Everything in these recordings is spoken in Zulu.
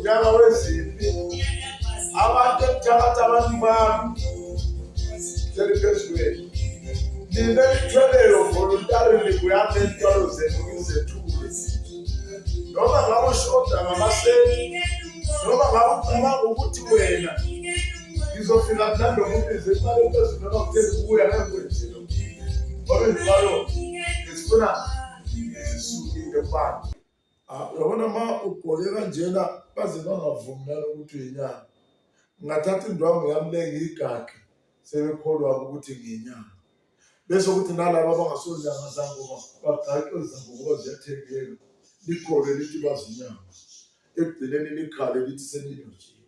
unyaka wezimpi abantu emthakathi abantu bami seliphezukwenu nina lithweleyo voluntarily kuyapha entwalo zenu ngizethule noma ngabe ushoda ngamasenti noma ngabe ucabanga ukuthi wena ngizofika mhlawumbe umuntu ezemali phezulu noma kutheni kuya ngekwenzelo ngoba njalo ngisifuna sisukile mfana. Uyabona ma ugqoke kanjena baze bangavumelani ukuthi uyinyanga ngingathatha indwangu yami le ngiyigage sebekholwa ukuthi ngiyinyanga bese ukuthi nalabo abangasozanga zangoma bagaqeza ngoba ziyathengeka likhole lithi bazinyanga ekugcineni likhale lithi senilojile.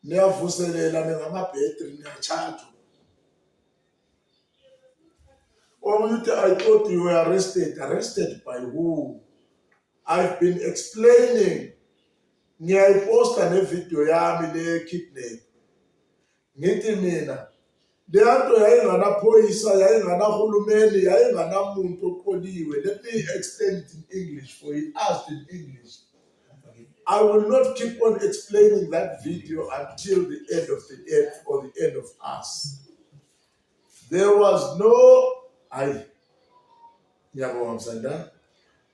Niyavuselela ningamabhetri niyachatshwa. I thought you were arrested. Arrested by who? I've been explaining. Ngiyayiposta nevideo yami le kidnap. Ngithi mina leyanto yayinganaphoyisa yayinganahulumeni yayinganamuntu oqoliwe. Let me explain it in English for you. Asked in English. I will not keep on explaining that video until the end of the earth or the end of us. There was no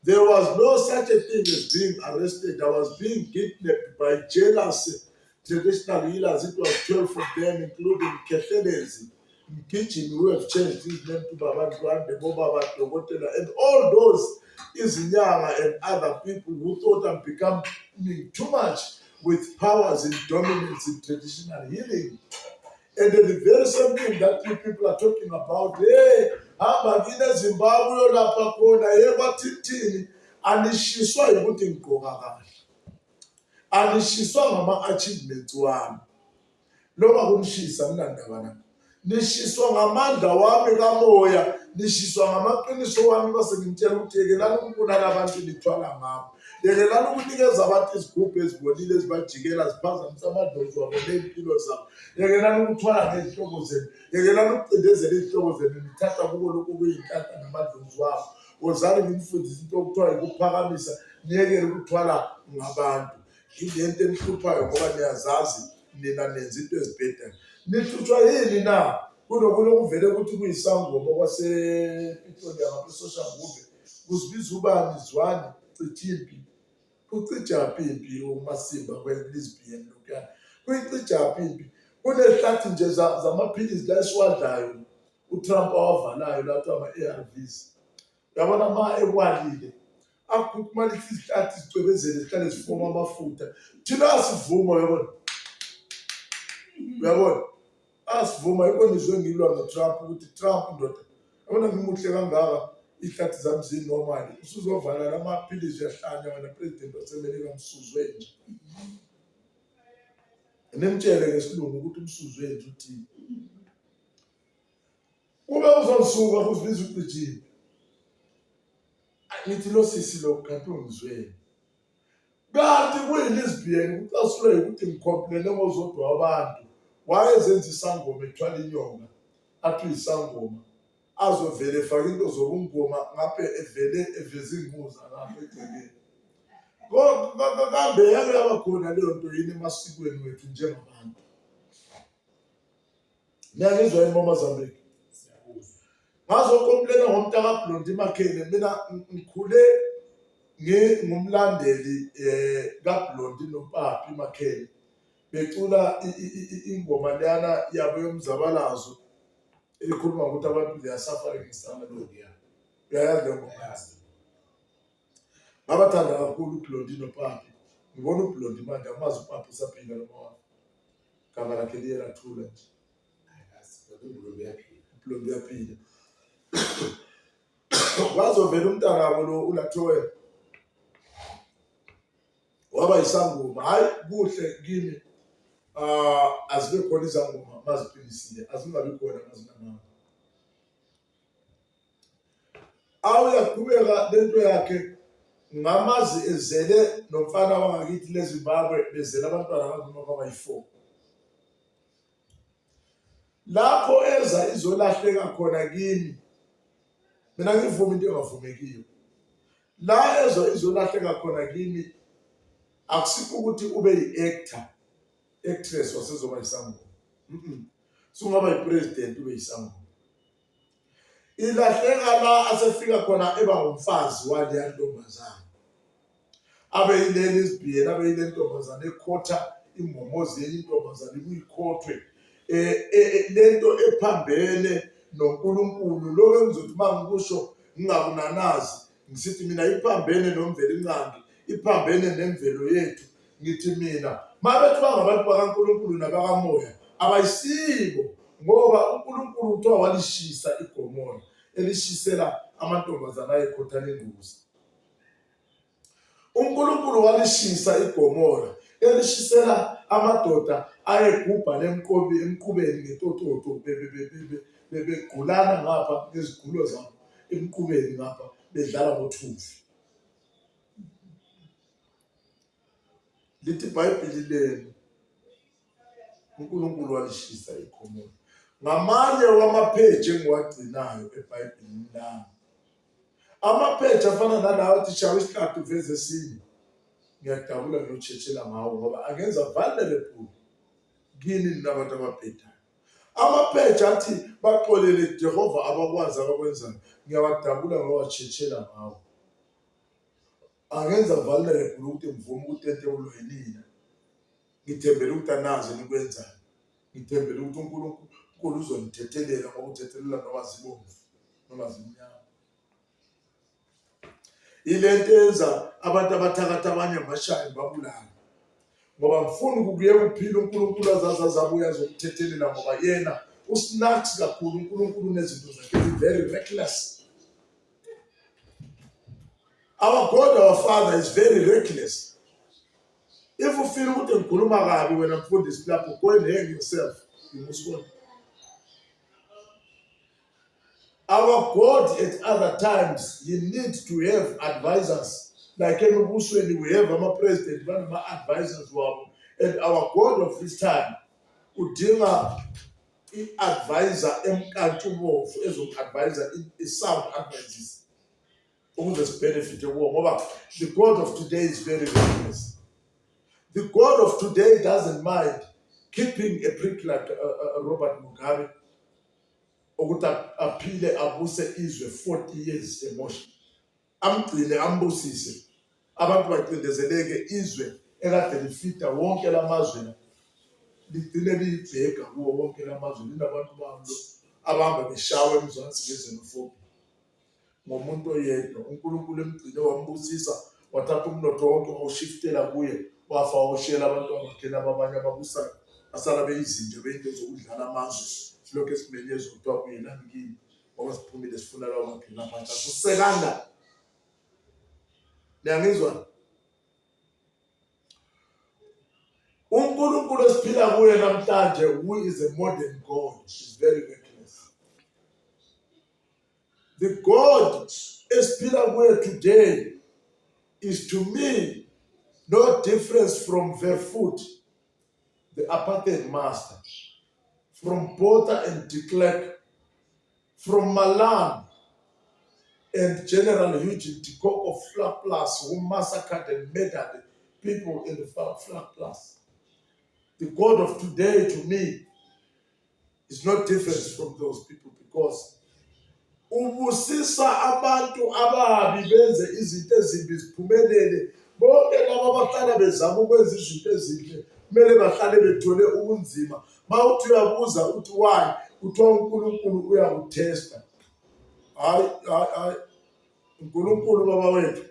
there was no such a thing as being arrested. I was being kidnapped by jealous traditional healers. It was 12 of them, including Kethelezi, Kitchen, who have changed his name to Baba Grande, Boba Togotela, and all those Izinyanga and other people who thought I'm becoming too much with powers and dominance in traditional healing. And the very same thing that you people are talking about, hey, Abagina Zimbabwe, Lapakona, Eva Titini, and she saw a good in Kogaga. And she saw Mama achievement one. Loma Humshisa Nandavana. Nishiswa ngamanda wami kamoya nishiswa ngamaqiniso wami basengitshela ukuthi yekelana ukubulala abantu lithwala ngabo yekelana ukunikeza abantu izigubhu ezibolile ezibajikela ziphazamisa amadlozi wabo nempilo zabo yekelana ukuthwala ngezihloko zenu yekelana ukucindezela izihloko zenu nithatha kubo lokhu kuyinhlaka namadlozi wabo wozani ngimfundisa into okuthiwa ukuphakamisa niyekele ukuthwala ngabantu ilento enihluphayo ngoba niyazazi nina nenza into ezibhedayo. Nithuthwa yini na kunokuvele ukuthi kuyisangoma kwase-Pretoria ngaphe-social movie kuzibiza ubani Zwane Cithimpi ucijaphi impi uMasimba kwe-lesbian lokuyana kuyicijaphi impi kunehlathi nje zamaphilisi la esiwadlayo uTrump awavalayo lathi ama-ARVs uyabona ma ekwalile akukumalithi izihlathi zicwebezele zihlale zifoma amafutha thina asivuma uyabona asivuma ikonizwe ngilwa noTrump ukuthi Trump ndoda yabona ngimuhle kangaka ihlathi zami zinormal usuzovala lamaphilisi yahlanya wena president waseMelika msuzwe nje nemtshele ngesilungu ukuthi umsuzwe nje uthini ube uzonsuka kuzibiza ucijini ngithi lo sisi lo kanti ungizweni kanti kuyi-lesbian kucasulwe ukuthi ngicomplaine ngozodwa wabantu wayezenza isangoma ethwala inyonga athi uyisangoma azovele efake into zobungoma ngaphe eveze inguza ngapha egcekeni kambe yake yabakhona leyo nto yini emasikweni wethu njengabantu niyangizwa yini Mozambique ngazokomplena ngomntaka Blondie Makhele mina ngikhule ngumlandeli kaBlondie noPapi Makhele becula ingoma leyana yabo yomzabalazo ekhuluma ukuthi abantu they are suffering isana lokuya uyayazi le ngoma abathanda kakhulu uBlondie noPapi ngibona uBlondie manje amazi uPapi usaphila noma gama lakhe liyelathula nje uBlondie uyaphila wazovela umntana lo uLathowe waba isangoma hayi kuhle kimi azibe khona izangoma maziphilisile azingabi khona mazinamanga awuyaqhubeka lento yakhe ngamazi ezele nomfana wangakithi leZimbabwe bezela abantwana abayi4 lapho eza izolahleka khona kimi mina ngivuma into engavumekiyo. La izolahleka khona kimi akusikho ukuthi ube yi-actor, actress wasezoba yisangoma. Sungaba yi-president ube yisangoma. Ilahleka la asefika khona eba umfazi waleya ntombazana. Abe yileli isibhiyeni, abe yile ntombazana ekhotha ingomozi yentombazana ikuyikhothwe. Lento ephambene noNkulunkulu lo engizothi mangikusho ngingakunanazi ngisithi mina iphambene nomveli inqangi, iphambene nemvelo yethu. Ngithi mina mabethi bangabantu bakaNkulunkulu nabakamoya abayisibo, ngoba uNkulunkulu uthiwa walishisa iGomora, elishisela amantombazana ayekhothana ingozi. uNkulunkulu walishisa iGomora, elishisela amadoda ayegubha emqubeni ngetototo, begulana ngapha ngezigulo zabo emqubeni ngapha bedlala ngothufi. Lithi iBhayibheli lelo uNkulunkulu walishisa iGomora. Ngamanye wamapheji engiwagcinayo eBhayibhelini lami, amapheji afana nalawo athi Shawu 3 verse 4, ngiyadabula ngiyotshethela ngawo ngoba angenza vulnerable kini nabantu ababhedayo. Amapheji athi baxolele Jehova abakwazi abakwenzayo, ngiyawadabula ngiyowatshethela ngawo. Angenza vulnerable ukuthi ngivume ukuthi ente ulwenina, ngithembele ukuthi anazi nikwenzayo, ngithembele ukuthi uNkulunkulu uzongithethelela ngokuthethelela noma zibomvu noma zimnyama. Ilento enza abantu abathakatha abanye bashaye babulala, ngoba ngifuna ukuyeka ukuphila uNkulunkulu azazabuya azokuthethelela, ngoba yena usinathi kakhulu. uNkulunkulu unezinto zakhe very reckless. Our God, our Father is very reckless. If you feel ukuthi ngikhuluma kabi wena mfundisi lapho, go and hang yourself. You must go. Our God at other times, you need to have advisors. Like emibusweni we have our president, one of my advisors wabo. And our God of this time udinga i-advisor emkantshubovu ezomu-advisor i-sound advices ukuze sibenefite kuwo, ngoba the God of today is very reckless. The God of today doesn't mind keeping a prick like Robert Mugabe ukuthi aphile abuse izwe 40 years emotion, amgcine ambusise, abantu bacindezeleke, izwe ekade lifita wonke lamazwe ligcine liyibheka kuwo wonke lamazwe, linabantu balo abahamba beshawa emzansi ngezenofobi ngomuntu oyedwa. uNkulunkulu emgcine wambusisa, wathatha umnotho wonke wawushiftela kuye, wafa wawushiyela abantu abakhe abanye ababusayo asala beyizinto beyinto zokudlala amazwe. Silokhu esimenyezwa kuthiwa kuyena ngini ngoba siphumile sifuna lawo makhena phansi akusekanga. Niyangizwa? uNkulunkulu esiphila kuye namhlanje, who is a modern God, is very reckless. The God esiphila kuye today is to me no difference from Verwoerd, the apartheid master, from Botha and de Klerk, from Malan and General Eugene de Kock of Vlakplaas, who massacred and murdered people in the Vlakplaas. The God of today, to me, is not different from those people, because ubusisa abantu ababi benze izinto ezimbi ziphumelele. Bonke laba abahlala bezama ukwenza izinto ezinhle kumele bahlale bethole ubunzima. Mawuthi uyabuza uthi why, uthiwa uNkulunkulu uyakuthesta. Hayi uNkulunkulu baba wethu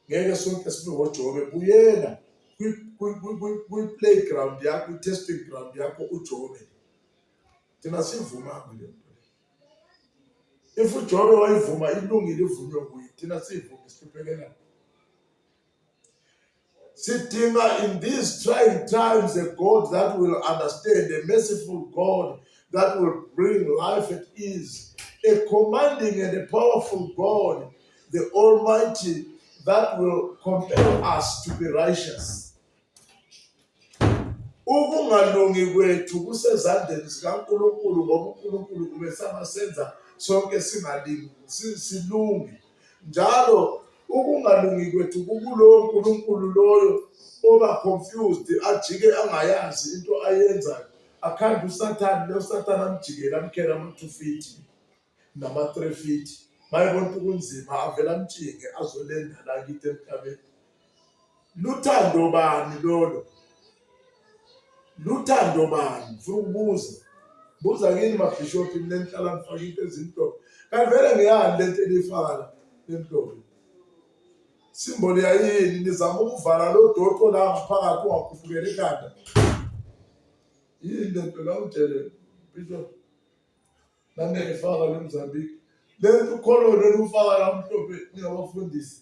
ngeke sonke sibe ngoJobe, buyela kwi-playground yakho, i-testing ground yakho uJobe. Thina sivuma le nto. If uJobe wayivuma ilungile ivunywe kuye, thina sivuma isiphekelana. Sidinga in these trying times a God that will understand, a merciful God that will bring life at ease, a commanding and a powerful God, the Almighty, that will compel us to be righteous. Ukungalungi kwethu kusezandleni zikaNkulunkulu, ngoba uNkulunkulu ubesasenza sonke silungi. Njalo ukungalungi kwethu kukulowo uNkulunkulu loyo oba confused, ajike angayazi into ayenzayo. Akhanda uSathane, lo Sathane amjikela amkhela ama-2 feet nama-3 feet. Mayebona kunzima avela amjike azolenda la kithi emhlabeni. Luthando bani lolo? Luthando bani? Ufuna ukubuza. Buza kini mabhishophi nihlala nifaka into ezimhlophe. Kanti vele ngiyani lento elifaka la emhlophe? Simboli yayini? Nizama ukuvala lo doqo la ngaphakathi ungakhuphukela ekhanda. Yini lento la utshele bishop? Nami ngifaka le Mozambique. Lento ukhololo lufaka la mhlophe ningabafundisi.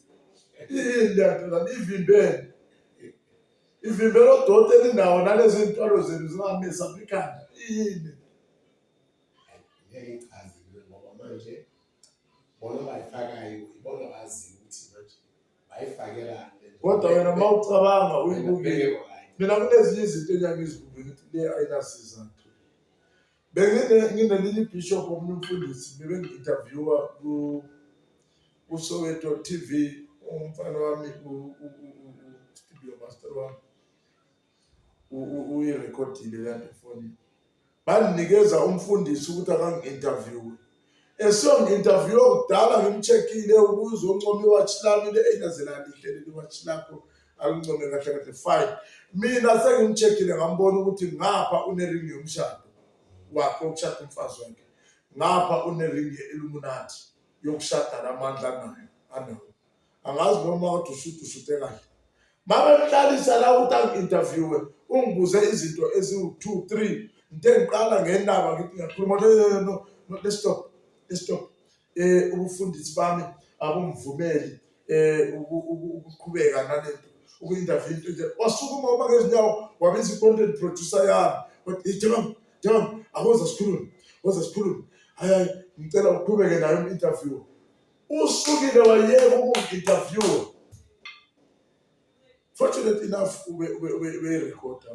Yini lento la ivimbele. Ivimbele odoqo elinawo nalezi ntwalo zenu zingamisa ekhanda. Yini? Ngichaziwe ngoba manje bona bayifakayo ibona bazi ukuthi manje bayifakela kodwa wena mawucabanga uyibukile. Mina kunezinye izinto engiyazibuka ukuthi le ayinasizathu. Nginelinye ibishop omunye umfundisi bebe-interviewa ku-Soweto TV, umfana wami studio master wami uyirekhodile le nto efonini. Bandinikeza umfundisi ukuthi akangi-interviewe. Esiyongi-interview kudala ngimcheckile ukuze uncome iwatch lami le-Enazelani lihlele iwatch lakho alincome kahle kahle fine. Mina sengimcheckile ngambona ukuthi ngapha uneringi yomshado wakhe ukushada umfazi wakhe. Ngapha uneringi ye-Illuminati yokushada namandla anayo. Angazi noma kodwa ushute kahle. Mabemhlalisa la ukuthi angi-interviewe ungibuze izinto eziwu-2, 3. Into engiqala ngendaba ngithi ngiyakhuluma no, let's stop. Ubufundisi bami abumvumeli ukuqhubeka nalento uku-interview into nje. Wasukuma uma ngezinyawo wabiza i-content producer yami. Wathi Jamam, awoza sikhulume. Hayi ngicela uqhubeke nayo i-interview. Usukile wayeka uku-interview. Fortunate enough we recorder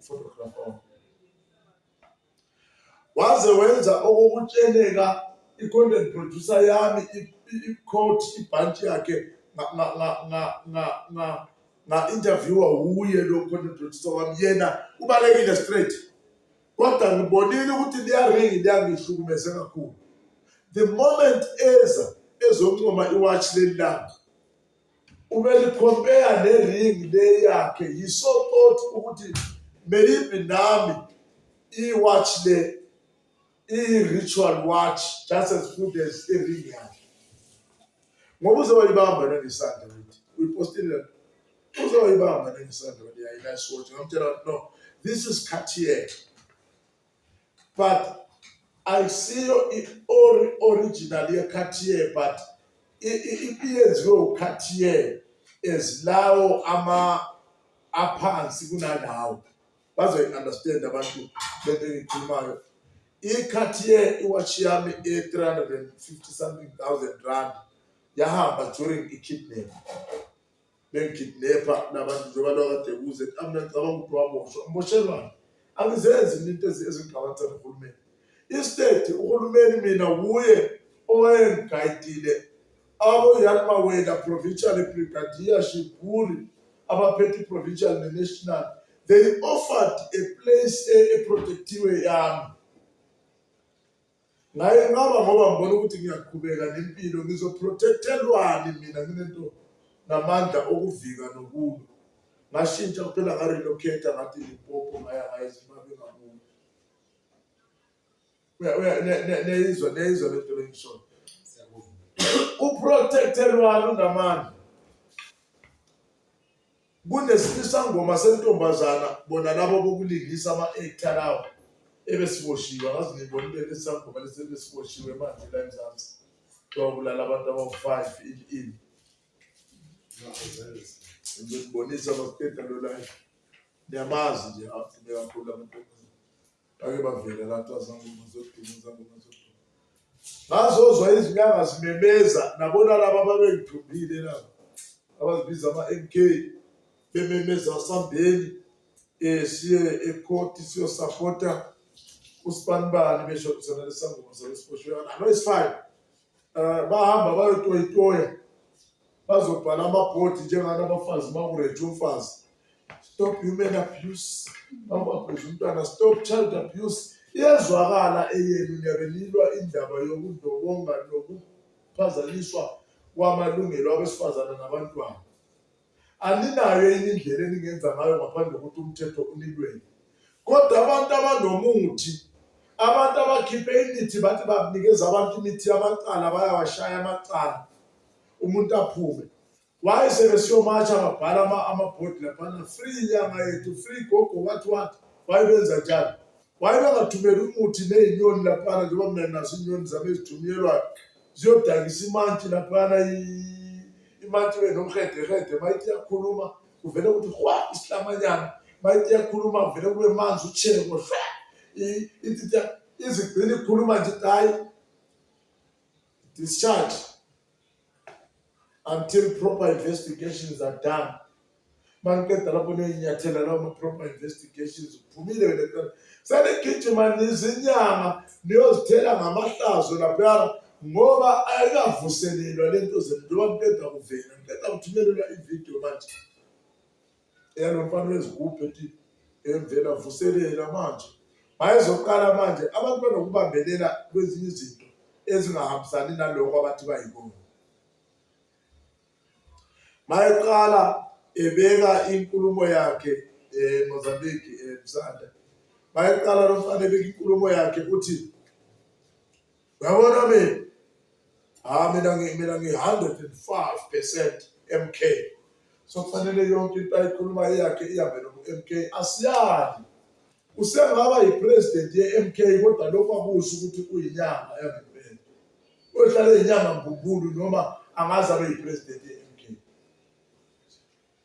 photographer. Waze wenza okukutsheleka i-content producer yami i-coat ibhanti yakhe na interviewer uye lo content producer wami yena ubalekile straight. Kodwa ngibonile ukuthi liyaringi liyangihlukumeze kakhulu. The moment ezoncoma iwatch lelanga umele compare nering le yakhe yiso thought ukuthi maybe nami iwatch le i-ritual watch just as good as ering yakhe. Ngoba uzoyibamba nesandla ukuthi uyipostile uzoyibamba nesandla ukuthi hayi nice watch. Ngamtshela no, this is Cartier, but I see original ye-Cartier, but iyenziwe Cartier ezilawo aphansi kunalawo. Bazoyi-understand abantu lento engiyikhulumayo. I-Cartier iwatch yami e-350 something thousand rand yahamba during i-kidnap. Bengikidnapha nabantu njengoba lokade kuze amna ngicabanga ukuthi waboshwa. Mboshelwane angizenzi into ezingiqhabanisa nohulumeni. Instead uhulumeni mina wuye owayengigayidile abo-Young Mawela provincial brigadier Shiburi abaphethe provincial ne-national. They offered a place eprotectiwe yami. Ngaye ngaba ngoba ngibona ukuthi ngiyaqhubeka nempilo ngizoprotectelwani mina nginento namandla okuvika nokulwa. Ngashintsha kuphela ngarelocate ngathi Limpopo ngaya eZimbabwe ngabuya. Neyizwa lento lengisho. Uprotectelwani unamandla. Kunesisangoma sentombazana bona labo bokulingisa ama-actor lawo ebesiboshiwe. Ngazi ngibonile lesangoma lesiboshiwe manje la eMzansi. Kwabulala abantu aba-5 in. Ngizobonisa amaketa lo live. Niyamazi nje afume kakhulu abantu. Ake bavele la twazangoma zoduma. Ngazozwa izinyanga zimemeza nabona laba ababengithumbile laba. Abazibiza ama-MK bememeza wasambeni siye ecourt siyosupporta usibanibani besho sona lesangoma salesiposhwe no is fine. Bahamba bayotoyitoya bazobhala amabhodi njengana abafazi bakureje umfazi. Stop human abuse. Bangabhuza umntwana, stop child abuse. Iyezwakala eyenu niyabenilwa indaba yokundlobonga nokuphazanyiswa kwamalungelo abesifazana nabantwana. Aninayo enye indlela eningenza ngayo ngaphandle kokuthi umthetho unilwele. Kodwa abantu abanomuthi, abantu abakhiphe imithi bathi banikeza abantu imithi yamacala bayawashaya amacala umuntu aphume. Wayesebesiyomatsha babhala amabhodi laphana, free inyanga yethu, free gogo what wayebenza njalo. Wayebengathumeli umuthi nezinyoni laphana njengoba mina nazo inyoni zami ezithunyelwayo ziyodakisa imantshi laphana, imantshi benomhede mayithi yakhuluma kuvele ukuthi hwa isihlamanyana, mayithi yakhuluma kuvele kube manzi utsheko izigcina ikhuluma nje hayi discharge until proper investigations are done. Manqeda lapho neyinyathela lawo proper investigations uphumile wena senigijima nizinyanga niyozithela ngamahlazo laphana ngoba ayikavuselelwa lento zenu njengoba mqeda kuvela mqeda kuthunyelelwa ividiyo manje eyalo mfana wezigubhu ethi emvela vuselela manje bayezoqala manje abantu banokubambelela kwezinye izinto ezingahambisani nalokho abathi bayikona. Mayeqala ebeka inkulumo yakhe Mozambique Msanda, mayeqala lo mfana ebeka inkulumo yakhe uthi uyabona mina ngi 105% MK, so kufanele yonke into ayikhuluma yakhe ihambe no MK. Asiyali usengaba yipresident ye-MK kodwa lokho akusho ukuthi uyinyanga yangempela, ohlala inyanga mbumbulu noma angaze abe yipresident ye-MK.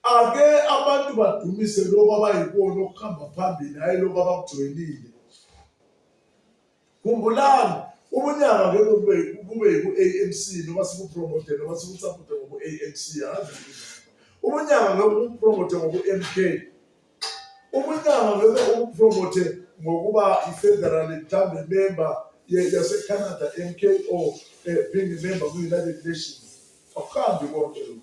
Ake abantu badumise lokho abayikona okuhamba phambili, hayi lokho abakujoyinile. Khumbulani ubunyanga ngeke kube ku-ANC noma sikupromote noma sikusupporte ngoku-ANC. Ubunyanga ngeke ukupromote ngoku-MK. Ubunyanga ngeke ukupromote ngokuba i-federal mhlambe member yase-Canada MK or being a member ku-United Nations. Akuhambi konke lokho.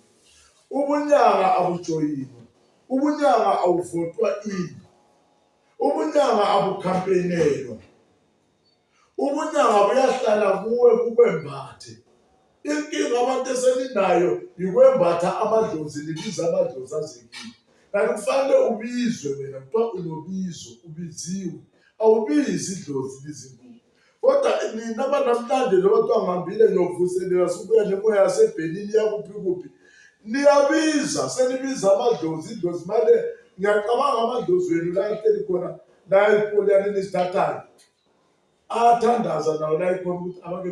Ubunyanga abujoyinwa, ubunyanga awuvotwa ini, ubunyanga abukhampenelwa, ubunyanga buyahlala kuwe bukwembathe. Inkinga abantu eseninayo yikwembatha amadlozi, libiza amadlozi azekile. Kanti kufanele ubizwe wena kuthiwa unobizo, ubiziwe, awubizi idlozi lizinkulu. Kodwa nina abanamhlanje njengoba kuthiwa ngihambile ngiyovuselela subuya nemoya yasebhenini yakuphi niyabiza, senibiza amadlozi, idlozi manje ngiyacabanga amadlozi wenu la ehleli khona la ipoliyani nisithathayo athandaza nawo la ikhona ukuthi abake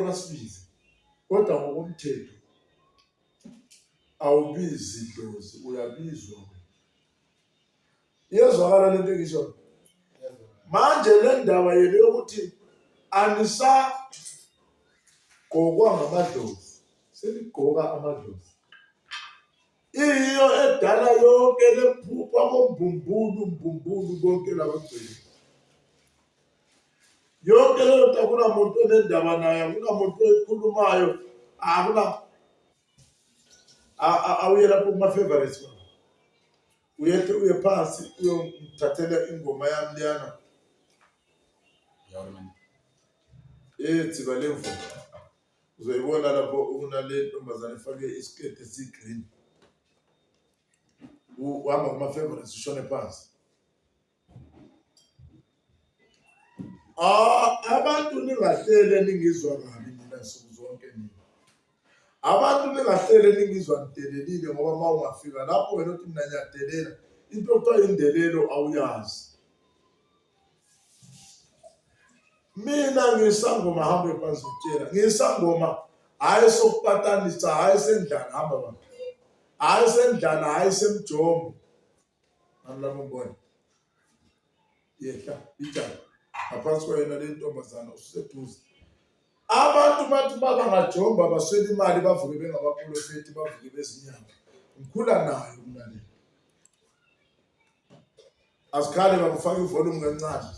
basibize, kodwa ngokomthetho awubizi idlozi, uyabizwa. Iyezwakala lento engisho manje le ndaba yenu yokuthi anisagqokwa ngamadlozi, senigqoka amadlozi. Iyo edala yonke lephupha kombumbulu bonke labagcwele. Yonke leyo nto akunamuntu onendaba nayo, akunamuntu oyikhulumayo, awuye lapho kuma-favorites wami. Uye phansi uyongithathela ingoma yami liyana ethi balemvumo. Uzoyibona lapho unale ntombazane efake isiketi esiyi-green. Uhamba kuma-favorites ushone phansi. Abantu ningahlele ningizwa kabi nina nsuku zonke nina. Abantu ningahlele ningizwa nidelelile ngoba uma ungafika lapho wena uthi mina ngiyadelela, into okuthiwa indelelo awuyazi. Mina ngisangoma hambe phansi ukutshela, ngisangoma hayi sokupatanisa, hayi sendlala hamba baba. Hayi sendlala, hayi semjombo. Nalabo mbona. Yehla, ijala. Aphansi kwayena le ntombazana useduze. Abantu bathi bangajomba baswele imali bavuke bengabaprofeti bavuke bezinyanga. Ngikhula nayo mina le. asikhale bakufaka ivolume kancane.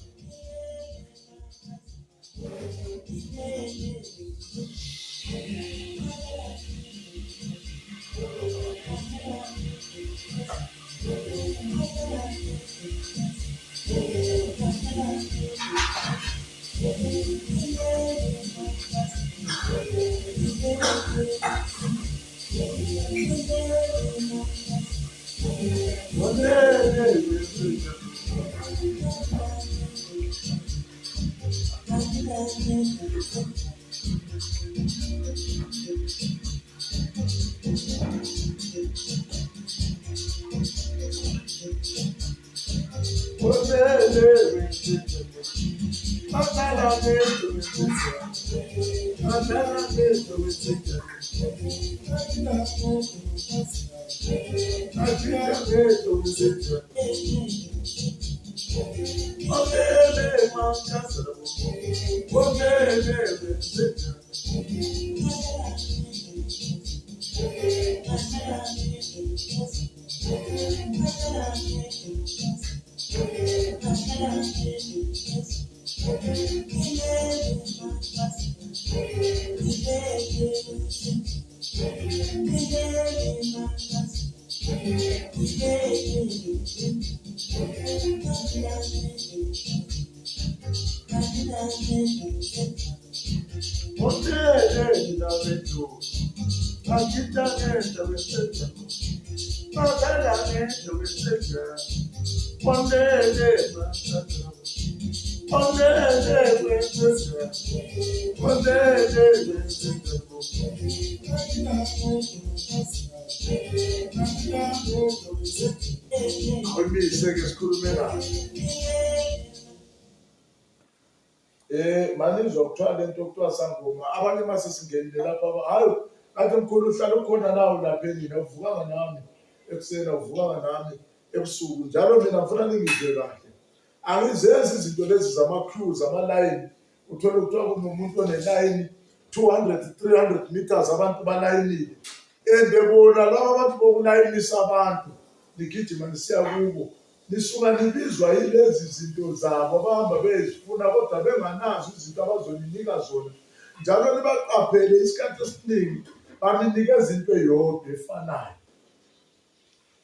Manizwa kuthiwa lento kuthiwa sangoma abanye masesigenile lapha hayi kanti mkhulu uhlala ukhona nawo lapha endlini awuvukanga nami ekuseni awuvukanga nami ebusuku njalo mina ngifuna ningizwe kahle angizenzi izinto lezi zama-crews ama-line uthole kuthiwa kunomuntu onelayini 200-300 meters abantu balayinile and bona laba abantu bokulayinisa abantu nigijima nisiya kubo nisuka nibizwa yilezi zinto zabo abahamba bezifuna kodwa benganazo izinto abazoninika zona njalo nibaqaphele isikhathi esiningi baninikeza into eyodwa efanayo.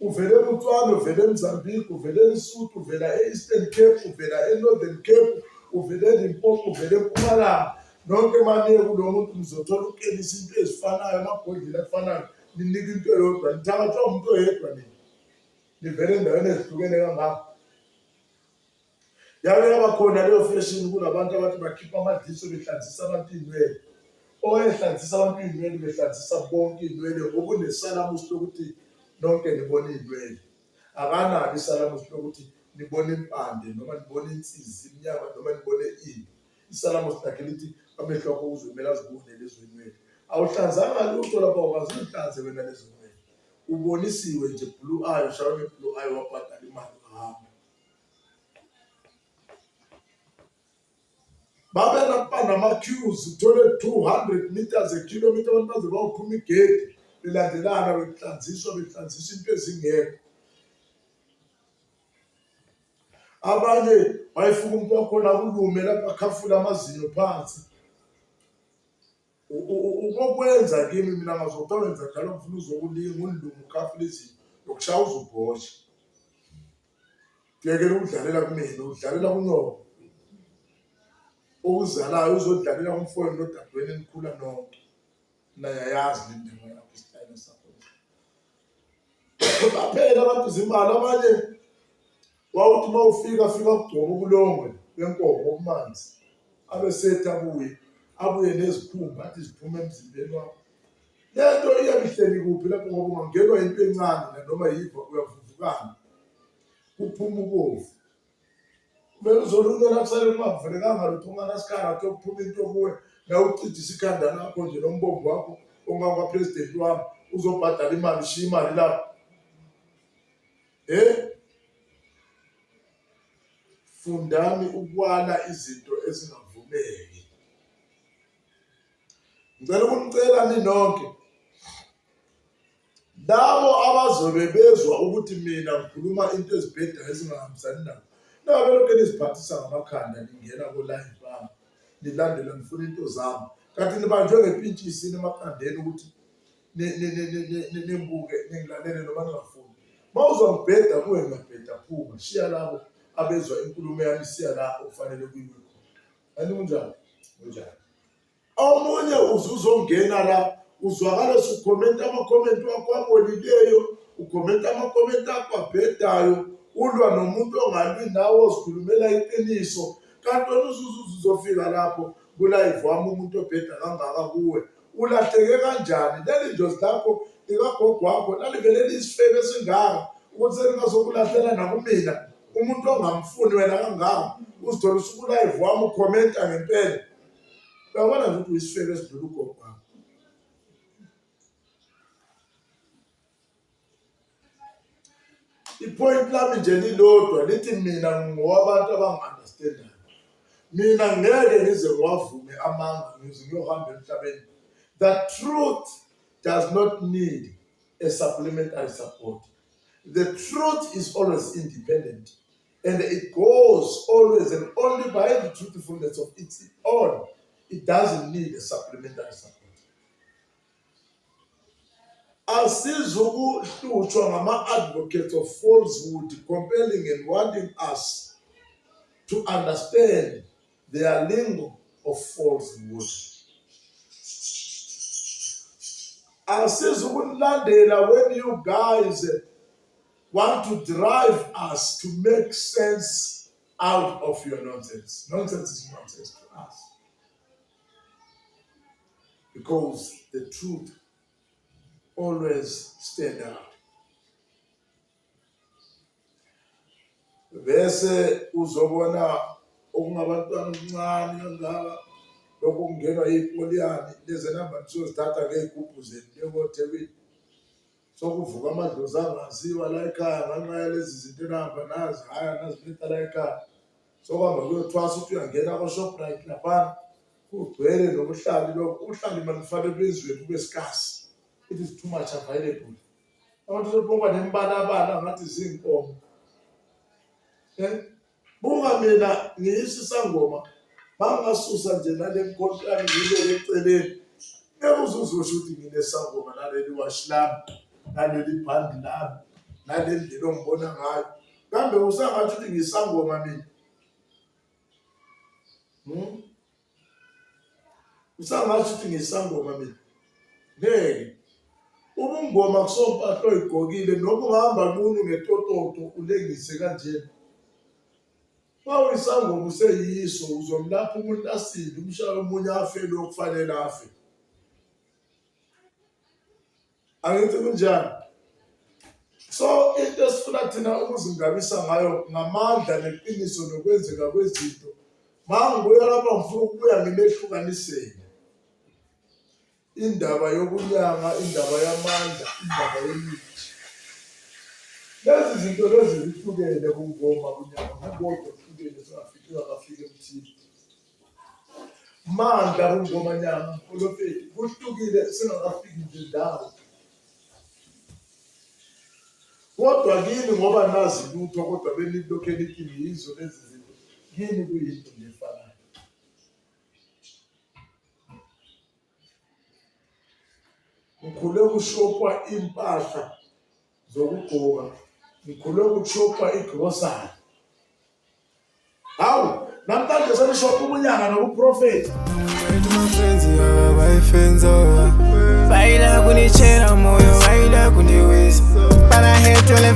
Uvele eBotswana, uvele eMozambique, uvele eLesotho, uvela e-Eastern Cape, uvela e-Northern Cape, uvele eLimpopo, uvele eMpumalanga nonke maniye kulo muntu nizothola ukelisa into ezifanayo amabhodlela afanayo ninika into eyodwa nithakathwa umuntu oyedwa nini nivele endaweni ezihlukene kangako. Yake yabakhona leyo fashion kulabantu abathi bakhipha amadliso behlanzisa abantu iy'nwele owayehlanzisa abantu iy'nwele behlanzisa bonke iy'nwele okunesalamusi lokuthi nonke nibone iy'nwele akanalo isalamusi lokuthi nibone impande noma nibone insizi imnyama noma nibone ini. Isalamusi lakhe lithi amehlo akho uzomele azibone lezo ynwele awuhlanzanga lutho lapha ukwazi uhlanze wena lezo ynwele ubonisiwe nje blue eye ushawe nge-blue eye wabhadala imali uhamba. Babe nama-queues uthole 200 meters a kilometer abantu baze bawuphuma igedi belandelana behlanziswa into ezingekho. Abanye wayefuka umuntu wakhona kulume lapha akhafula amazinyo phansi. Ukokwenza kimi mina ngazokuthiwa wenza njalo ngifuna uzokulinga undilume ukhafula izinyo yokushaya uzubhosha. Kuyekela ukudlalela kumina udlalela kunyoko okuzalayo uzodlalela kumfowenu nodadewenu enikhula nonke nayayazi le ndaba yakho isitayela sakho. Baphela abantu zimali abanye wawuthi uma ufika kugcoba ubulongwe benkomo obumanzi abesethi abuye nezikhumba athi ziphume emzimbeni wakho. Lento iyabihleli kuphi lapho ngoba ungangenwa into encane noma yiva uyavuvukana kuphuma ubovu. Kumele uzolunywa kusale kungavumelekanga lutho unganasikhathi okuphuma into kuwe nawucijisa ikhanda lakho nje nombombo wakho ongakwapresident wami uzobhadala imali ushiya imali lapho. Fundani ukwala izinto ezingavumeki. Ngicela ukumcela ninonke labo abazobe bezwa ukuthi mina ngikhuluma into ezibhedayo ezingahambisani nabo, nabe lokhu niziphathisa ngamakhanda ningena ku-live bami nilandela ngifuna into zami, kanti nibanjwe ngepintshisi emakhandeni ukuthi nimbuke ningilalele noma ningafuni. Uma uzongibheda kuwe ngiyabheda phuma, shiya labo abezwa inkulumo yami, siya la okufanele kuyiwe khona. Kanti kunjani? Omunye uzongena la uzwakala usukhomenta amakhomenti wakho abolileyo, ukhomenta amakhomenti akho abhedayo, ulwa nomuntu ongalwi nawe ozikhulumela iqiniso, kanti wena uzofika lapho ku-live wami umuntu obheda kangaka kuwe ulahleke kanjani? Leli njozi lakho likagogo wakho lalivele liyisifebe esingaka ukuthi selingazokulahlela nakumina umuntu ongamfuni wena kangaka, uzithola usuku-live wami ukhomenta ngempela. Uyabona nje ukuthi uyisifebe esidlula ugogo wakho. Ipoint lami nje lilodwa lithi mina ngowabantu abangi-understandayo. Mina ngeke ngize ngiwavume amanga ngize ngiyohamba emhlabeni. The truth does not need a supplementary support. The truth is always independent, and it goes always and only by the truthfulness of its own. It doesn't need a supplementary support. Asizukuhlutshwa ngama-advocates of falsehood compelling and wanting us to understand their lingo of falsehood. Asizukulandela when you guys want to drive us to make sense out of your nonsense. Nonsense is nonsense to us. Because the truth always stand out. Bese uzobona okungabantwana okuncane kangaka lokho kungenwa yipoliyani lezi namba nisozithatha ngey'gubhu zenu njengoThekwini. Sokuvuka amadlozi angaziwa la ekhaya ngenxa yalezi zinto enihamba nazi, hhayi anaziletha la ekhaya. Sokuhamba kuyothwasa ukuthi uyangena ko-Shoprite laphana kugcwele nobuhlali lokho. Ubuhlali malufanele bezweni kube sikasi. It is too much available. Abantu sebonga nembalabala ngathi zinkomo. Buka mina ngiyisisangoma bangasusa nje nale mkhonto yami ngiyibeke eceleni. Ngeke uzuzosho ukuthi nginesangoma naleli washi lami, naleli bhandi lami, naleli ndlela ongibona ngayo. Kambe usangathi ukuthi ngiyisangoma mina? Usangathi ukuthi ngiyisangoma mina? Ngeke. Ubungoma kusompahla oyigqokile noma ungahamba kunu ngetototo ulengise kanjena. Uma uyisangoma useyiso uzomlapha umuntu asinde, umshaye omunye afe lokhu kufanele afe. Angithi kunjani? So into esifuna thina ukuzingabisa ngayo ngamandla neqiniso nokwenzeka kwezinto. Mangibuya lapha ngifuna ukubuya ngimehlukanisele. Indaba yokunyanga, indaba yamandla, indaba yemithi. Lezi zinto lezi zihlukene kungoma kunyanga kukodwa kuhlukene singafika emthini. Mandla kungoma nyanga polofeti kuhlukile singakafiki nje ndawo. Kodwa kini ngoba nazi lutho kodwa benilokhe lithi yizo lezi zinto. Kini kuyinto nje efanayo. Ngikhule kushopwa impahla zokugqoka, ngikhule kushopwa igrosari. Hawu, namhlanje senishopha ubunyanga nobuprofeti. Baila kunichera moyo, baila kuniweza. Para hecho le